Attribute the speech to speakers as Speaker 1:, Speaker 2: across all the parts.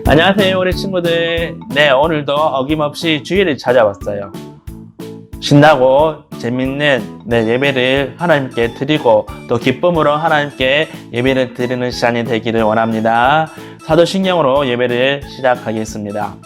Speaker 1: 안녕하세요 우리 친구들. 네, 오늘도 어김없이 주일을 찾아왔어요. 신나고 재밌는 예배를 하나님께 드리고 또 기쁨으로 하나님께 예배를 드리는 시간이 되기를 원합니다. 사도신경으로 예배를 시작하겠습니다.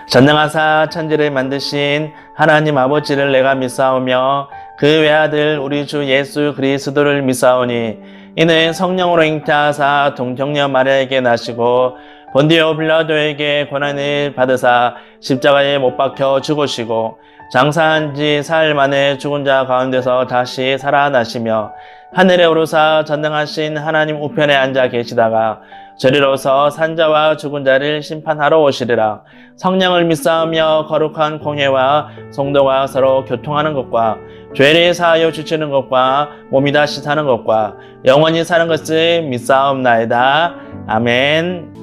Speaker 1: 전능하사 천지를 만드신 하나님 아버지를 내가 믿사오며 그 외아들 우리 주 예수 그리스도를 믿사오니 이는 성령으로 잉태하사 동정녀 마리아에게 나시고 본디오 빌라도에게 고난을 받으사 십자가에 못 박혀 죽으시고 장사한 지 사흘 만에 죽은 자 가운데서 다시 살아나시며 하늘에 오르사 전능하신 하나님 우편에 앉아 계시다가 저리로서 산자와 죽은 자를 심판하러 오시리라. 성령을 믿사오며 거룩한 공회와 성도가 서로 교통하는 것과 죄를 사하여 주시는 것과 몸이 다시 사는 것과 영원히 사는 것을 믿사옵나이다. 아멘.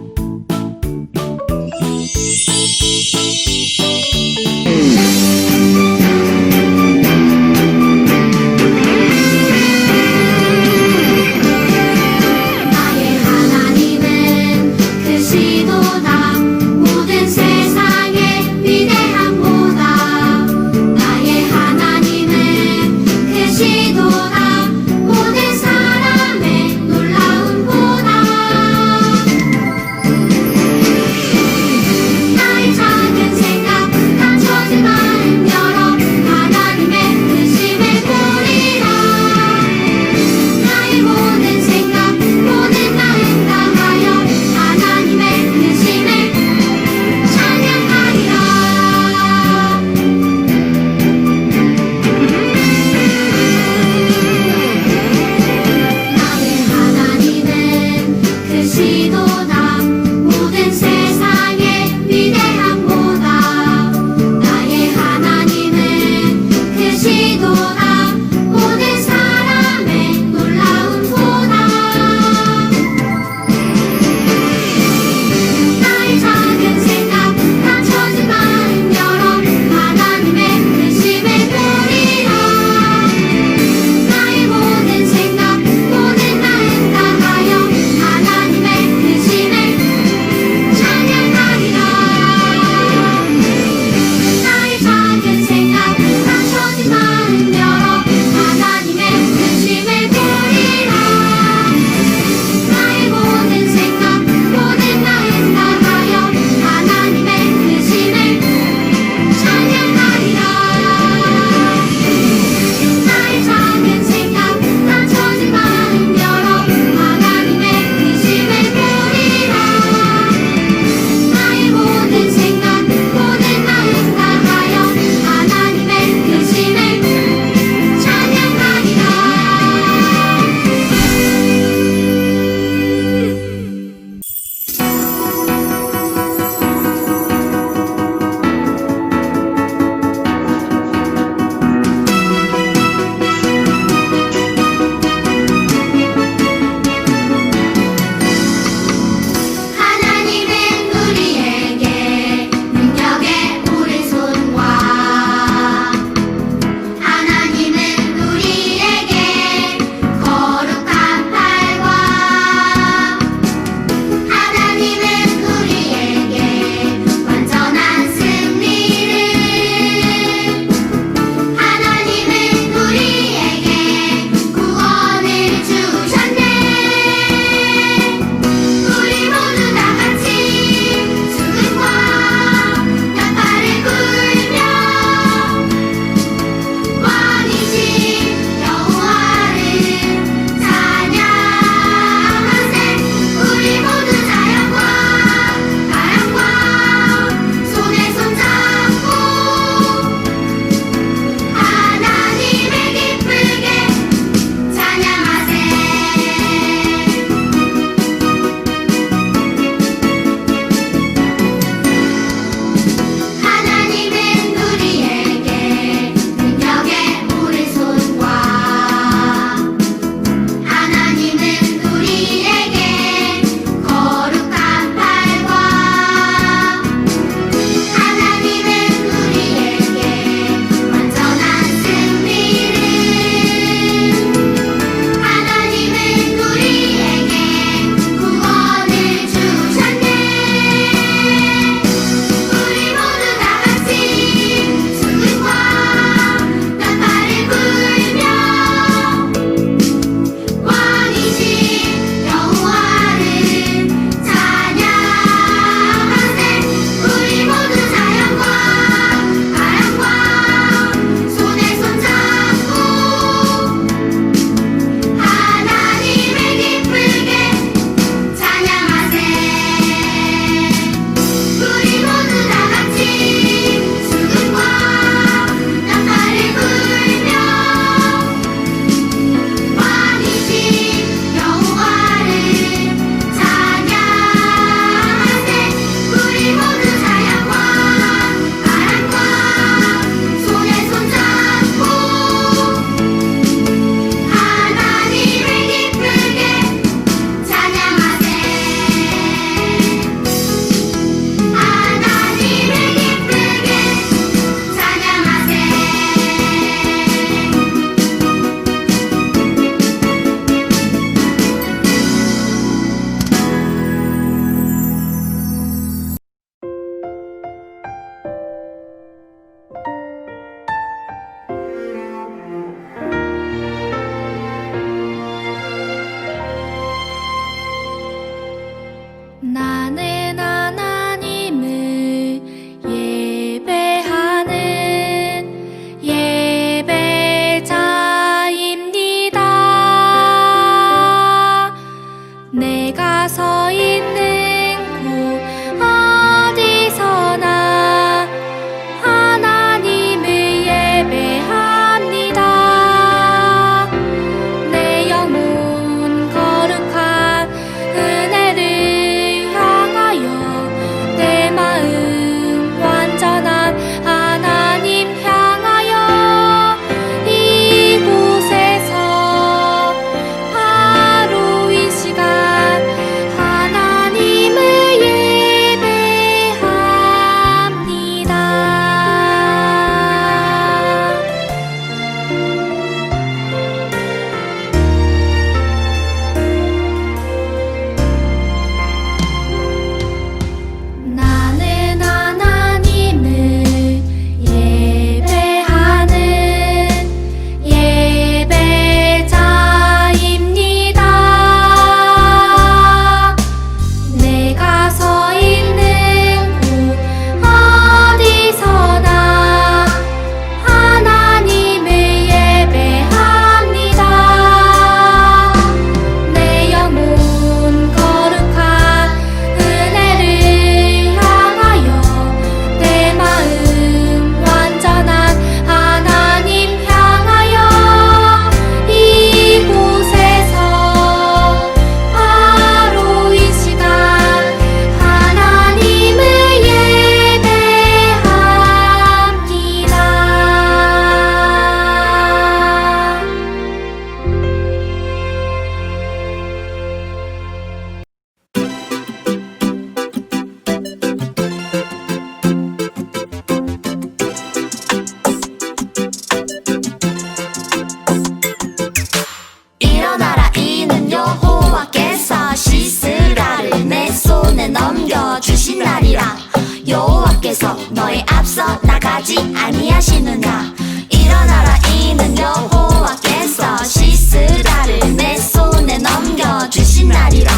Speaker 2: 나가지 아니하시느냐. 일어나라 이는 여호와께서 시스라를 내 손에 넘겨주신 날이라.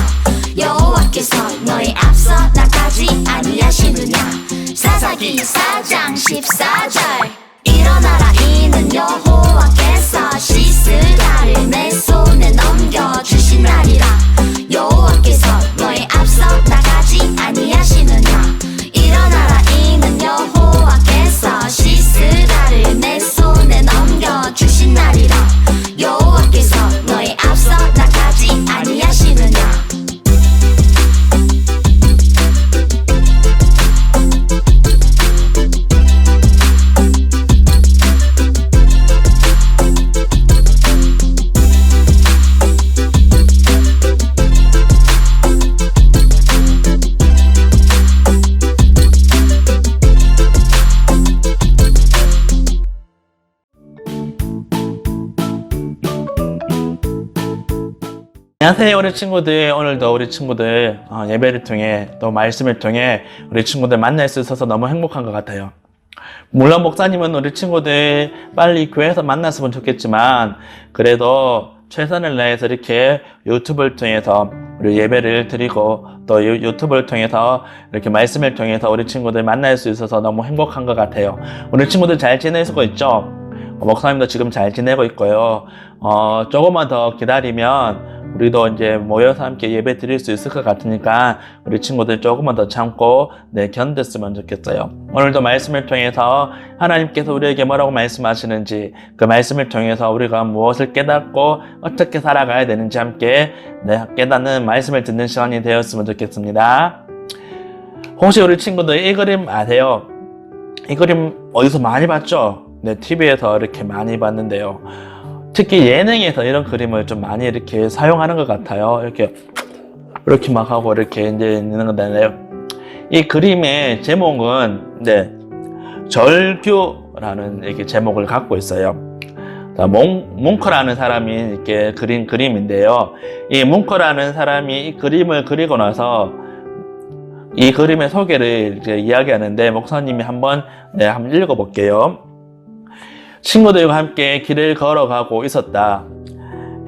Speaker 2: 여호와께서 너희 앞서 나가지 아니하시느냐. 사사기 4장 14절. 일어나라 이는 여호와께서 시스라를 내 손에 넘겨주신 날이라. 여호와께서 너희 앞서 나가지 아니하시느냐. 일어나라 이는 여호와께서 시스라를 내 손에 넘겨주신 날이라. 여호와께서 너희 앞서 나가지 아니하시느냐.
Speaker 1: 안녕하세요 우리 친구들. 오늘도 우리 친구들 예배를 통해 또 말씀을 통해 우리 친구들 만날 수 있어서 너무 행복한 것 같아요. 물론 목사님은 우리 친구들 빨리 교회에서 만났으면 좋겠지만 그래도 최선을 다해서 이렇게 유튜브를 통해서 우리 예배를 드리고 또 유튜브를 통해서 이렇게 말씀을 통해서 우리 친구들 만날 수 있어서 너무 행복한 것 같아요. 우리 친구들 잘 지내고 있죠? 목사님도 지금 잘 지내고 있고요. 조금만 더 기다리면 우리도 이제 모여서 함께 예배 드릴 수 있을 것 같으니까 우리 친구들 조금만 더 참고 견뎠으면 좋겠어요. 오늘도 말씀을 통해서 하나님께서 우리에게 뭐라고 말씀하시는지 그 말씀을 통해서 우리가 무엇을 깨닫고 어떻게 살아가야 되는지 함께 깨닫는 말씀을 듣는 시간이 되었으면 좋겠습니다. 혹시 우리 친구들 이 그림 아세요? 이 그림 어디서 많이 봤죠? TV에서 이렇게 많이 봤는데요. 특히 예능에서 이런 그림을 좀 많이 이렇게 사용하는 것 같아요. 이렇게 막 하고 이렇게 이제 있는 건데요. 이 그림의 제목은 절규라는 이렇게 제목을 갖고 있어요. 뭉크라는 사람이 이렇게 그린 그림인데요. 이 뭉크라는 사람이 이 그림을 그리고 나서 이 그림의 소개를 이제 이야기하는데 목사님이 한번 읽어볼게요. 친구들과 함께 길을 걸어가고 있었다.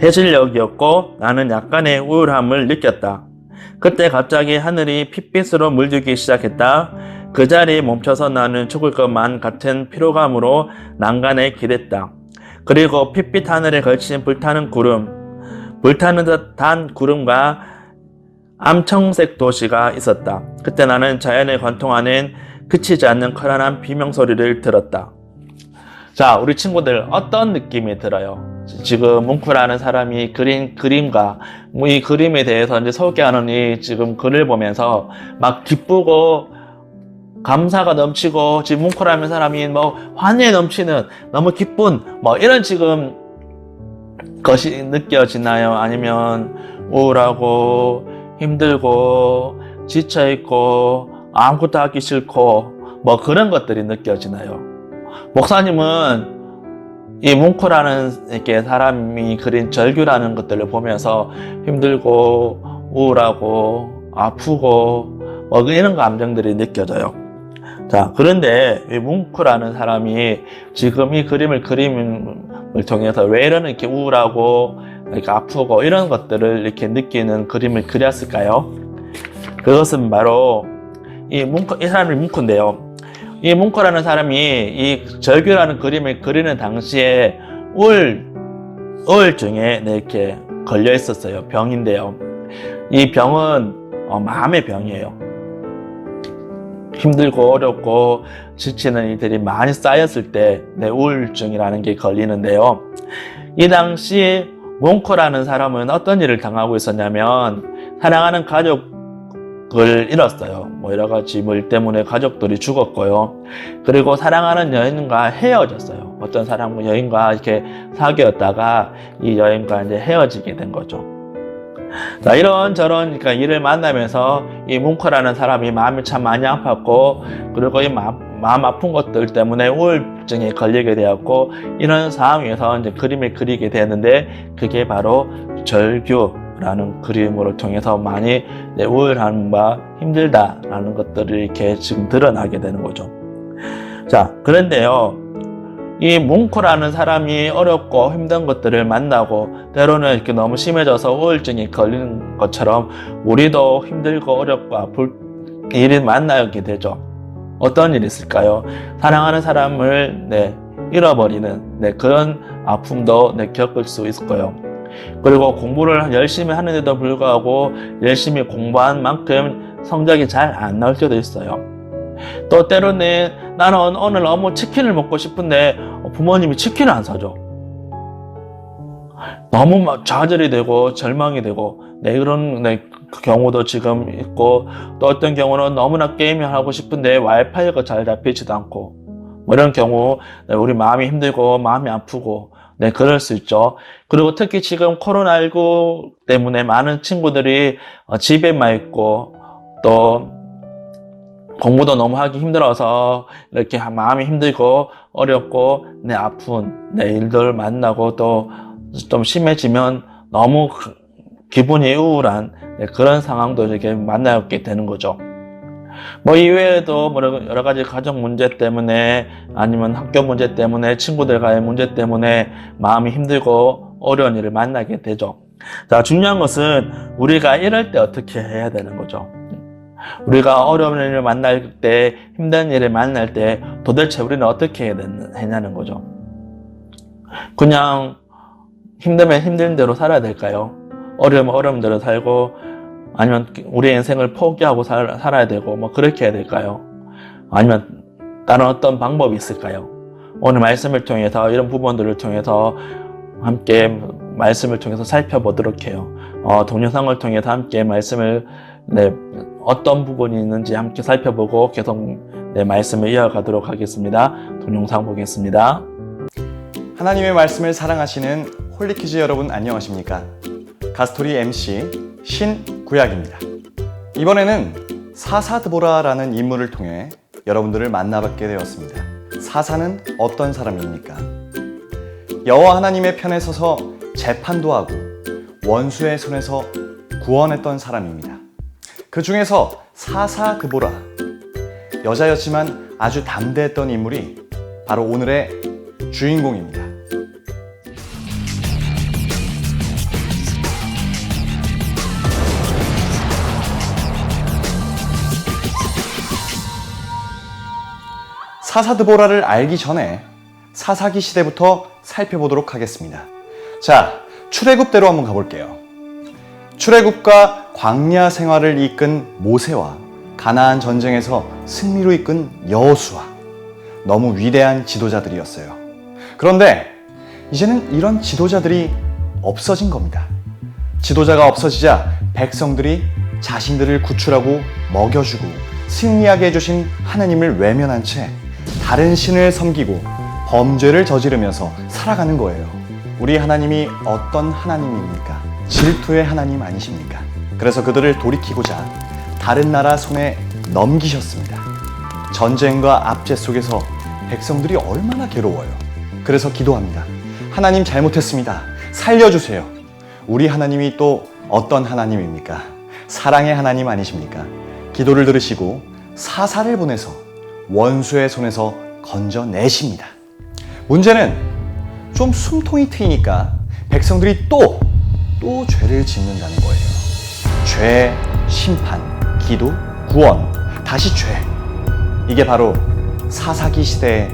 Speaker 1: 해질녘이었고 나는 약간의 우울함을 느꼈다. 그때 갑자기 하늘이 핏빛으로 물들기 시작했다. 그 자리에 멈춰서 나는 죽을 것만 같은 피로감으로 난간에 기댔다. 그리고 핏빛 하늘에 걸친 불타는 듯한 구름과 암청색 도시가 있었다. 그때 나는 자연의 관통하는 그치지 않는 커다란 비명소리를 들었다. 자, 우리 친구들 어떤 느낌이 들어요? 지금 뭉크라는 사람이 그린 그림과 이 그림에 대해서 이제 소개하는 이 지금 글을 보면서 막 기쁘고 감사가 넘치고 지금 뭉크라는 사람이 환희에 넘치는 너무 기쁜 이런 지금 것이 느껴지나요? 아니면 우울하고 힘들고 지쳐있고 아무것도 하기 싫고 그런 것들이 느껴지나요? 목사님은 이 뭉크라는 이렇게 사람이 그린 절규라는 것들을 보면서 힘들고 우울하고 아프고 이런 감정들이 느껴져요. 자, 그런데 이 뭉크라는 사람이 지금 이 그림을 통해서 왜 이렇게 우울하고 이렇게 아프고 이런 것들을 이렇게 느끼는 그림을 그렸을까요? 그것은 바로 이 사람이 뭉크인데요. 이 뭉크라는 사람이 이 절규라는 그림을 그리는 당시에 우울증에 이렇게 걸려 있었어요. 병인데요. 이 병은 마음의 병이에요. 힘들고 어렵고 지치는 일들이 많이 쌓였을 때 우울증이라는 게 걸리는데요. 이 당시 뭉크라는 사람은 어떤 일을 당하고 있었냐면 사랑하는 가족을 잃었어요. 여러 가지 일 때문에 가족들이 죽었고요. 그리고 사랑하는 여인과 헤어졌어요. 어떤 사람과 여인과 이렇게 사귀었다가 이 여인과 이제 헤어지게 된 거죠. 자, 이런저런 일을 만나면서 이 뭉크라는 사람이 마음이 참 많이 아팠고 그리고 이 마음 아픈 것들 때문에 우울증에 걸리게 되었고 이런 상황에서 이제 그림을 그리게 되었는데 그게 바로 절규라는 그림으로 통해서 많이 우울함과 힘들다라는 것들을 이렇게 지금 드러나게 되는 거죠. 자, 그런데요, 이 뭉코라는 사람이 어렵고 힘든 것들을 만나고 때로는 이렇게 너무 심해져서 우울증이 걸리는 것처럼 우리도 힘들고 어렵고 아플 일이 만나게 되죠. 어떤 일이 있을까요? 사랑하는 사람을 잃어버리는 그런 아픔도 겪을 수 있을 거예요. 그리고 공부를 열심히 하는데도 불구하고 열심히 공부한 만큼 성적이 잘 안 나올 때도 있어요. 또 때로는 나는 오늘 너무 치킨을 먹고 싶은데 부모님이 치킨을 안 사줘. 너무 좌절이 되고 절망이 되고 그런 경우도 지금 있고, 또 어떤 경우는 너무나 게임을 하고 싶은데 와이파이가 잘 잡히지도 않고, 뭐 이런 경우 우리 마음이 힘들고 마음이 아프고 그럴 수 있죠. 그리고 특히 지금 코로나19 때문에 많은 친구들이 집에만 있고 또 공부도 너무 하기 힘들어서 이렇게 마음이 힘들고 어렵고 아픈 일들 만나고 또 좀 심해지면 너무 기분이 우울한 그런 상황도 이렇게 만나게 되는 거죠. 뭐 이외에도 여러 가지 가정 문제 때문에 아니면 학교 문제 때문에 친구들과의 문제 때문에 마음이 힘들고 어려운 일을 만나게 되죠. 자, 중요한 것은 우리가 이럴 때 어떻게 해야 되는 거죠. 우리가 어려운 일을 만날 때, 힘든 일을 만날 때 도대체 우리는 어떻게 해야 되냐는 거죠. 그냥 힘들면 힘든 대로 살아야 될까요? 어려우면 어려운 대로 살고, 아니면 우리 인생을 포기하고 살아야 되고 뭐 그렇게 해야 될까요? 아니면 다른 어떤 방법이 있을까요? 오늘 말씀을 통해서 이런 부분들을 통해서 함께 말씀을 통해서 살펴보도록 해요. 동영상을 통해서 함께 말씀을 어떤 부분이 있는지 함께 살펴보고 계속 말씀을 이어가도록 하겠습니다. 동영상 보겠습니다.
Speaker 3: 하나님의 말씀을 사랑하시는 홀리키즈 여러분 안녕하십니까? 가스토리 MC 신구약입니다. 이번에는 사사드보라라는 인물을 통해 여러분들을 만나뵙게 되었습니다. 사사는 어떤 사람입니까? 여호와 하나님의 편에 서서 재판도 하고 원수의 손에서 구원했던 사람입니다. 그 중에서 사사드보라, 여자였지만 아주 담대했던 인물이 바로 오늘의 주인공입니다. 사사드보라를 알기 전에 사사기 시대부터 살펴보도록 하겠습니다. 자, 출애굽대로 한번 가볼게요. 출애굽과 광야 생활을 이끈 모세와 가나안 전쟁에서 승리로 이끈 여호수아, 너무 위대한 지도자들이었어요. 그런데 이제는 이런 지도자들이 없어진 겁니다. 지도자가 없어지자 백성들이 자신들을 구출하고 먹여주고 승리하게 해주신 하나님을 외면한 채 다른 신을 섬기고 범죄를 저지르면서 살아가는 거예요. 우리 하나님이 어떤 하나님입니까? 질투의 하나님 아니십니까? 그래서 그들을 돌이키고자 다른 나라 손에 넘기셨습니다. 전쟁과 압제 속에서 백성들이 얼마나 괴로워요. 그래서 기도합니다. 하나님 잘못했습니다. 살려주세요. 우리 하나님이 또 어떤 하나님입니까? 사랑의 하나님 아니십니까? 기도를 들으시고 사사를 보내서 원수의 손에서 건져내십니다. 문제는 좀 숨통이 트이니까 백성들이 또 죄를 짓는다는 거예요. 죄, 심판, 기도, 구원, 다시 죄. 이게 바로 사사기 시대의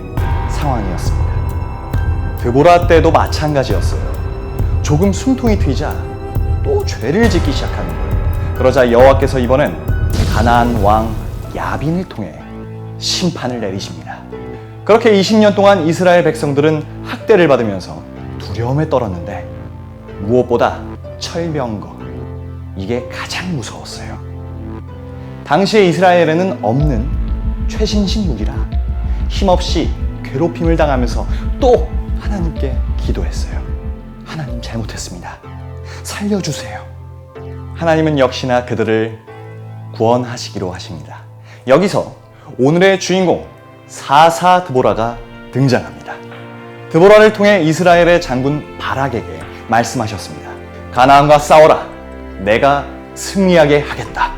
Speaker 3: 상황이었습니다. 드보라 때도 마찬가지였어요. 조금 숨통이 트이자 또 죄를 짓기 시작하는 거예요. 그러자 여호와께서 이번엔 가나안 왕 야빈을 통해 심판을 내리십니다. 그렇게 20년 동안 이스라엘 백성들은 학대를 받으면서 두려움에 떨었는데 무엇보다 철병거, 이게 가장 무서웠어요. 당시에 이스라엘에는 없는 최신식 무기라 힘없이 괴롭힘을 당하면서 또 하나님께 기도했어요. 하나님 잘못했습니다. 살려주세요. 하나님은 역시나 그들을 구원하시기로 하십니다. 여기서 오늘의 주인공 사사드보라가 등장합니다. 드보라를 통해 이스라엘의 장군 바락에게 말씀하셨습니다. 가나안과 싸워라. 내가 승리하게 하겠다.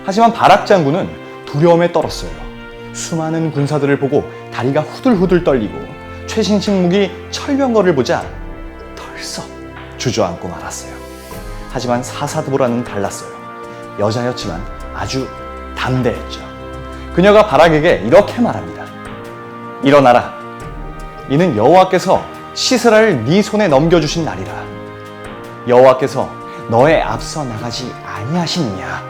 Speaker 3: 하지만 바락 장군은 두려움에 떨었어요. 수많은 군사들을 보고 다리가 후들후들 떨리고 최신식 무기 철병거를 보자 털썩 주저앉고 말았어요. 하지만 사사드보라는 달랐어요. 여자였지만 아주 담대했죠. 그녀가 바락에게 이렇게 말합니다. 일어나라. 이는 여호와께서 시스라를 네 손에 넘겨주신 날이라. 여호와께서 너의 앞서 나가지 아니하시느냐.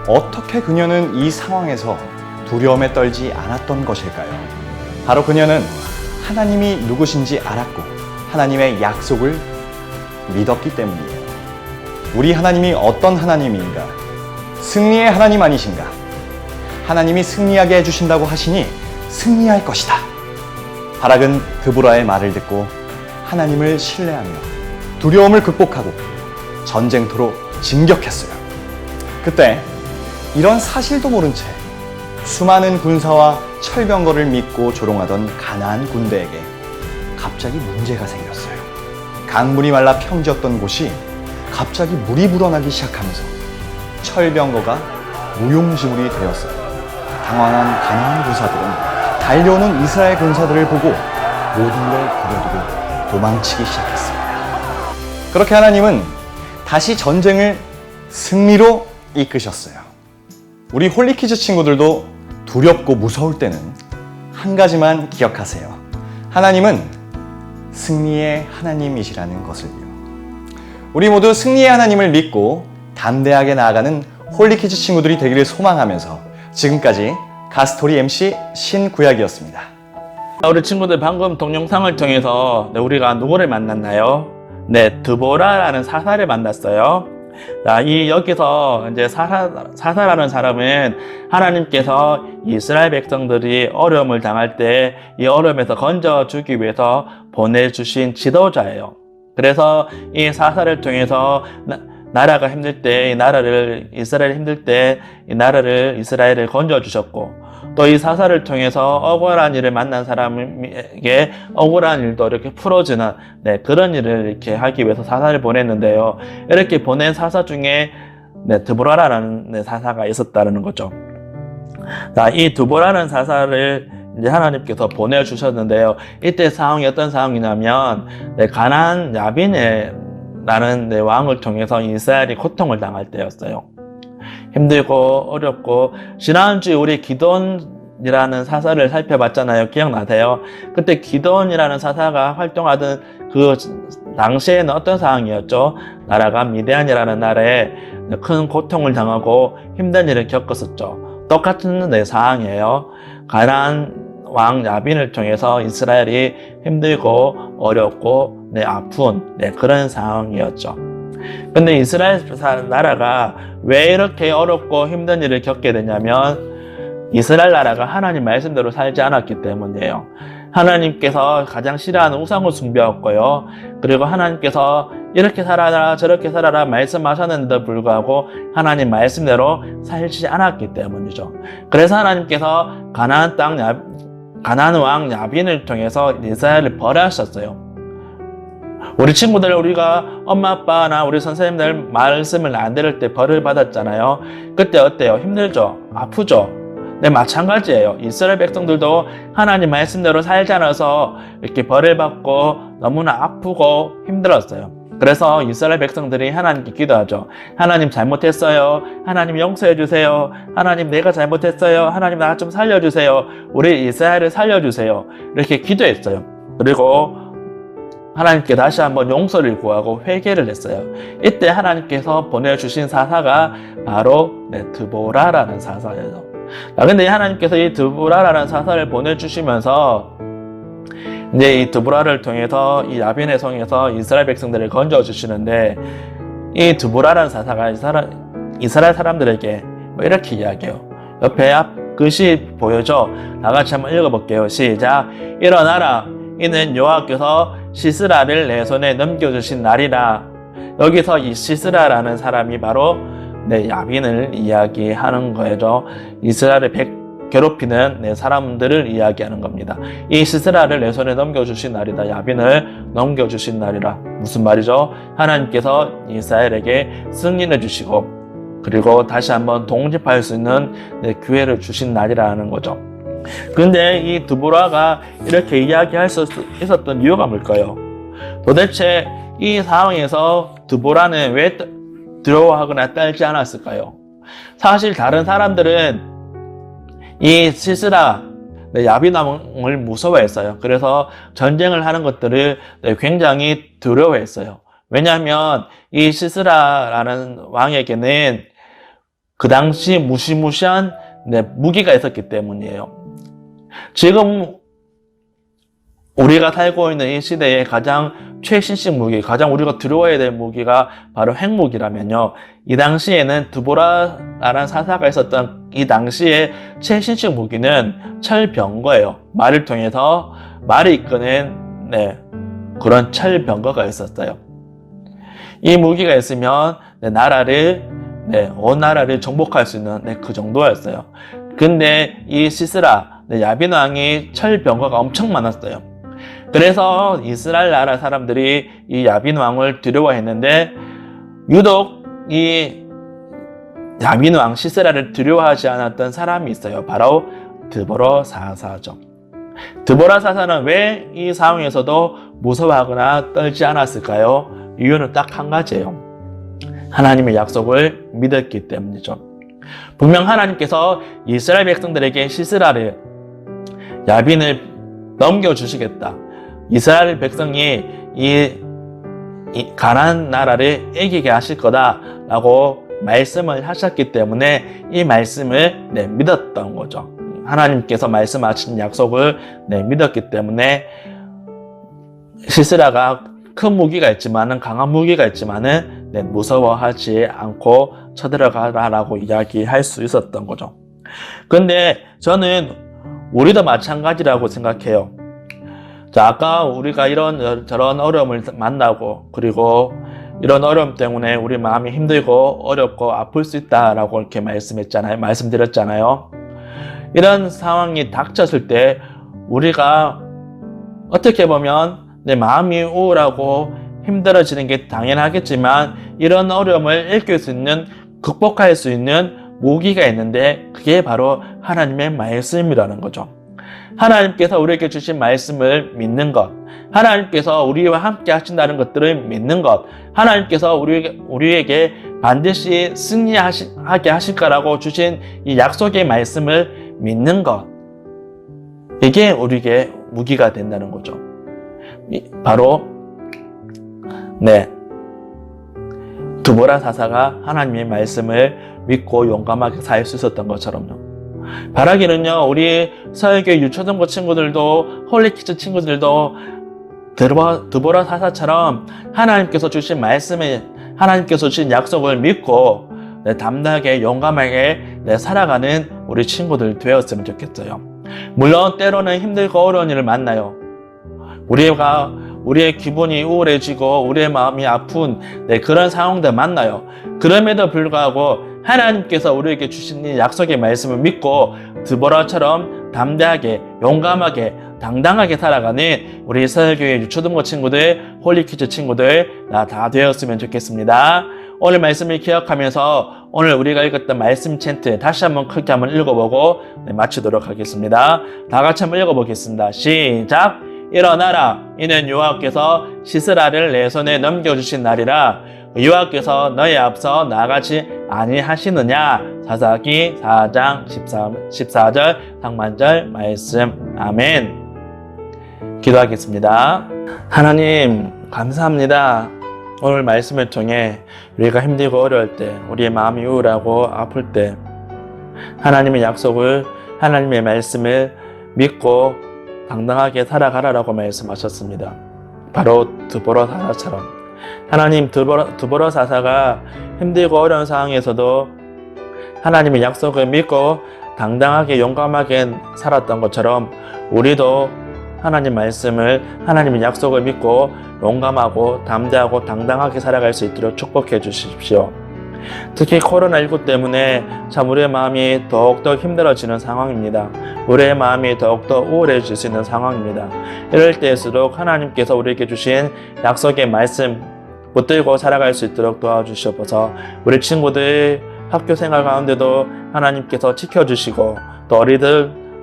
Speaker 3: 어떻게 그녀는 이 상황에서 두려움에 떨지 않았던 것일까요? 바로 그녀는 하나님이 누구신지 알았고 하나님의 약속을 믿었기 때문이에요. 우리 하나님이 어떤 하나님인가? 승리의 하나님 아니신가? 하나님이 승리하게 해주신다고 하시니 승리할 것이다. 바락은 드보라의 말을 듣고 하나님을 신뢰하며 두려움을 극복하고 전쟁터로 진격했어요. 그때 이런 사실도 모른 채 수많은 군사와 철병거를 믿고 조롱하던 가나안 군대에게 갑자기 문제가 생겼어요. 강물이 말라 평지였던 곳이 갑자기 물이 불어나기 시작하면서 철병거가 무용지물이 되었어요. 당황한 가나안 군사들은 달려오는 이스라엘 군사들을 보고 모든 걸 버려두고 도망치기 시작했습니다. 그렇게 하나님은 다시 전쟁을 승리로 이끄셨어요. 우리 홀리키즈 친구들도 두렵고 무서울 때는 한 가지만 기억하세요. 하나님은 승리의 하나님이시라는 것을요. 우리 모두 승리의 하나님을 믿고 담대하게 나아가는 홀리키즈 친구들이 되기를 소망하면서 지금까지 가스토리 MC 신구약이었습니다.
Speaker 1: 우리 친구들 방금 동영상을 통해서 우리가 누구를 만났나요? 네, 드보라라는 사사를 만났어요. 여기서 이제 사사라는 사람은 하나님께서 이스라엘 백성들이 어려움을 당할 때 이 어려움에서 건져주기 위해서 보내주신 지도자예요. 그래서 이 사사를 통해서 나라가 힘들 때 이스라엘이 힘들 때 이 나라를 이스라엘을 건져주셨고 또 이 사사를 통해서 억울한 일을 만난 사람에게 억울한 일도 이렇게 풀어주는 그런 일을 이렇게 하기 위해서 사사를 보냈는데요. 이렇게 보낸 사사 중에 드보라라는 사사가 있었다는 거죠. 이 드보라는 사사를 이제 하나님께서 보내주셨는데요. 이때 상황이 어떤 상황이냐면 가나안 야빈이라는 왕을 통해서 이스라엘이 고통을 당할 때였어요. 힘들고 어렵고 지난주에 우리 기돈이라는 사사를 살펴봤잖아요. 기억나세요? 그때 기돈이라는 사사가 활동하던 그 당시에는 어떤 상황이었죠? 나라가 미디안이라는 나라에 큰 고통을 당하고 힘든 일을 겪었었죠. 똑같은 상황이에요. 가나안 왕 야빈을 통해서 이스라엘이 힘들고 어렵고 아픈 그런 상황이었죠. 근데 이스라엘 나라가 왜 이렇게 어렵고 힘든 일을 겪게 되냐면 이스라엘 나라가 하나님 말씀대로 살지 않았기 때문이에요. 하나님께서 가장 싫어하는 우상을 숭배했고요. 그리고 하나님께서 이렇게 살아라 저렇게 살아라 말씀하셨는데도 불구하고 하나님 말씀대로 살지 않았기 때문이죠. 그래서 하나님께서 가나안 왕 야빈을 통해서 이스라엘을 벌하셨어요. 우리 친구들 우리가 엄마 아빠나 우리 선생님들 말씀을 안 들을 때 벌을 받았잖아요. 그때 어때요? 힘들죠? 아프죠? 네, 마찬가지예요. 이스라엘 백성들도 하나님 말씀대로 살지 않아서 이렇게 벌을 받고 너무나 아프고 힘들었어요. 그래서 이스라엘 백성들이 하나님께 기도하죠. 하나님 잘못했어요. 하나님 용서해 주세요. 하나님 내가 잘못했어요. 하나님 나 좀 살려주세요. 우리 이스라엘을 살려주세요. 이렇게 기도했어요. 그리고 하나님께 다시 한번 용서를 구하고 회개를 했어요. 이때 하나님께서 보내주신 사사가 바로 드보라라는 사사예요. 근데 하나님께서 이 드보라라는 사사를 보내주시면서 이제 이 드보라를 통해서 이 야빈의 성에서 이스라엘 백성들을 건져주시는데 이 드보라라는 사사가 이스라엘 사람들에게 이렇게 이야기해요. 옆에 앞 글씨 보여줘. 다 같이 한번 읽어볼게요. 시작. 일어나라. 이는 여호와께서 시스라를 내 손에 넘겨주신 날이라. 여기서 이 시스라라는 사람이 바로 야빈을 이야기하는 거죠. 이스라엘을 괴롭히는 사람들을 이야기하는 겁니다. 이 시스라를 내 손에 넘겨주신 날이다. 야빈을 넘겨주신 날이라. 무슨 말이죠? 하나님께서 이스라엘에게 승리를 주시고 그리고 다시 한번 독립할 수 있는 기회를 주신 날이라는 거죠. 근데 이 드보라가 이렇게 이야기할 수 있었던 이유가 뭘까요? 도대체 이 상황에서 드보라는 왜 두려워하거나 떨지 않았을까요? 사실 다른 사람들은 이 시스라 야빈왕을 무서워했어요. 그래서 전쟁을 하는 것들을 굉장히 두려워했어요. 왜냐하면 이 시스라라는 왕에게는 그 당시 무시무시한 무기가 있었기 때문이에요. 지금 우리가 살고 있는 이 시대에 가장 최신식 무기, 가장 우리가 두려워해야 될 무기가 바로 핵무기라면요. 이 당시에는 드보라라는 사사가 있었던 이 당시에 최신식 무기는 철병거예요. 말을 통해서 말을 이끄는 그런 철병거가 있었어요. 이 무기가 있으면 온 나라를 정복할 수 있는 그 정도였어요. 근데 이 시스라 야빈 왕이 철병거가 엄청 많았어요. 그래서 이스라엘 나라 사람들이 이 야빈 왕을 두려워했는데 유독 이 야빈 왕 시스라를 두려워하지 않았던 사람이 있어요. 바로 드보라 사사죠. 드보라 사사는 왜 이 상황에서도 무서워하거나 떨지 않았을까요? 이유는 딱 한 가지예요. 하나님의 약속을 믿었기 때문이죠. 분명 하나님께서 이스라엘 백성들에게 시스라를 야빈을 넘겨주시겠다. 이스라엘 백성이 이 가나안 나라를 이기게 하실 거다라고 말씀을 하셨기 때문에 이 말씀을 믿었던 거죠. 하나님께서 말씀하신 약속을 믿었기 때문에 시스라가 큰 무기가 있지만은 강한 무기가 있지만은 무서워하지 않고 쳐들어가라라고 이야기할 수 있었던 거죠. 근데 저는 우리도 마찬가지라고 생각해요. 자, 아까 우리가 이런 저런 어려움을 만나고 그리고 이런 어려움 때문에 우리 마음이 힘들고 어렵고 아플 수 있다라고 이렇게 말씀드렸잖아요. 이런 상황이 닥쳤을 때 우리가 어떻게 보면 내 마음이 우울하고 힘들어지는 게 당연하겠지만 이런 어려움을 이길 수 있는, 극복할 수 있는 무기가 있는데 그게 바로 하나님의 말씀이라는 거죠. 하나님께서 우리에게 주신 말씀을 믿는 것, 하나님께서 우리와 함께 하신다는 것들을 믿는 것, 하나님께서 우리에게 반드시 승리하게 하실 거라고 주신 이 약속의 말씀을 믿는 것, 이게 우리에게 무기가 된다는 거죠. 바로 드보라 사사가 하나님의 말씀을 믿고 용감하게 살 수 있었던 것처럼요. 바라기는요, 우리 서울교회 유초등부 친구들도 홀리키즈 친구들도 드보라 사사처럼 하나님께서 주신 말씀에, 하나님께서 주신 약속을 믿고 담대하게 용감하게 살아가는 우리 친구들 되었으면 좋겠어요. 물론 때로는 힘들고 어려운 일을 만나요. 우리의 기분이 우울해지고 우리의 마음이 아픈 그런 상황들 만나요. 그럼에도 불구하고 하나님께서 우리에게 주신 이 약속의 말씀을 믿고 드보라처럼 담대하게 용감하게 당당하게 살아가는 우리 서울교회 유초등부 친구들, 홀리키즈 친구들 다 되었으면 좋겠습니다. 오늘 말씀을 기억하면서 오늘 우리가 읽었던 말씀 챈트 다시 한번 크게 한번 읽어보고 마치도록 하겠습니다. 다 같이 한번 읽어보겠습니다. 시작! 일어나라. 이는 여호와께서 시스라를 내 손에 넘겨주신 날이라. 여호와께서 너희 앞서 나아가지 아니하시느냐. 사사기 4장 14절 상반절 말씀. 아멘. 기도하겠습니다. 하나님 감사합니다. 오늘 말씀을 통해 우리가 힘들고 어려울 때, 우리의 마음이 우울하고 아플 때 하나님의 약속을, 하나님의 말씀을 믿고 당당하게 살아가라라고 말씀하셨습니다. 바로 드보라 사사처럼 하나님, 드보라 사사가 힘들고 어려운 상황에서도 하나님의 약속을 믿고 당당하게 용감하게 살았던 것처럼 우리도 하나님 말씀을, 하나님의 약속을 믿고 용감하고 담대하고 당당하게 살아갈 수 있도록 축복해 주십시오. 특히 코로나19 때문에 참 우리의 마음이 더욱더 힘들어지는 상황입니다. 우리의 마음이 더욱더 우울해질 수 있는 상황입니다. 이럴 때일수록 하나님께서 우리에게 주신 약속의 말씀 붙들고 살아갈 수 있도록 도와주시옵소서. 우리 친구들 학교 생활 가운데도 하나님께서 지켜주시고 또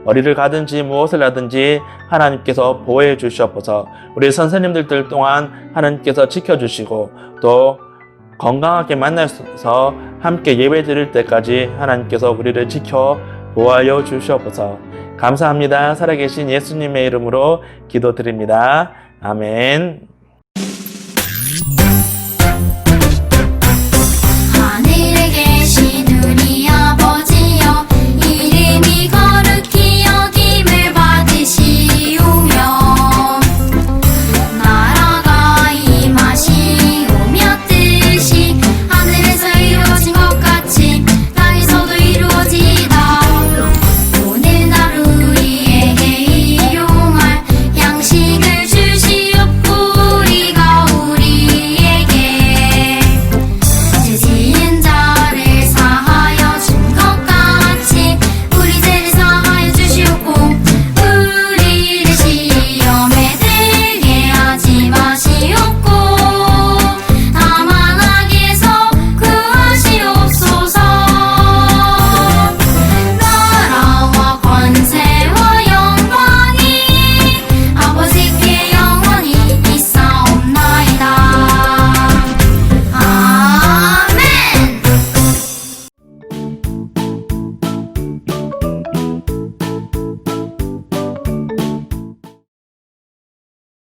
Speaker 1: 어디를 가든지 무엇을 하든지 하나님께서 보호해 주시옵소서. 우리 선생님들 또한 하나님께서 지켜주시고 또 건강하게 만나서 함께 예배 드릴 때까지 하나님께서 우리를 지켜 보호하여 주시옵소서. 감사합니다. 살아계신 예수님의 이름으로 기도드립니다. 아멘.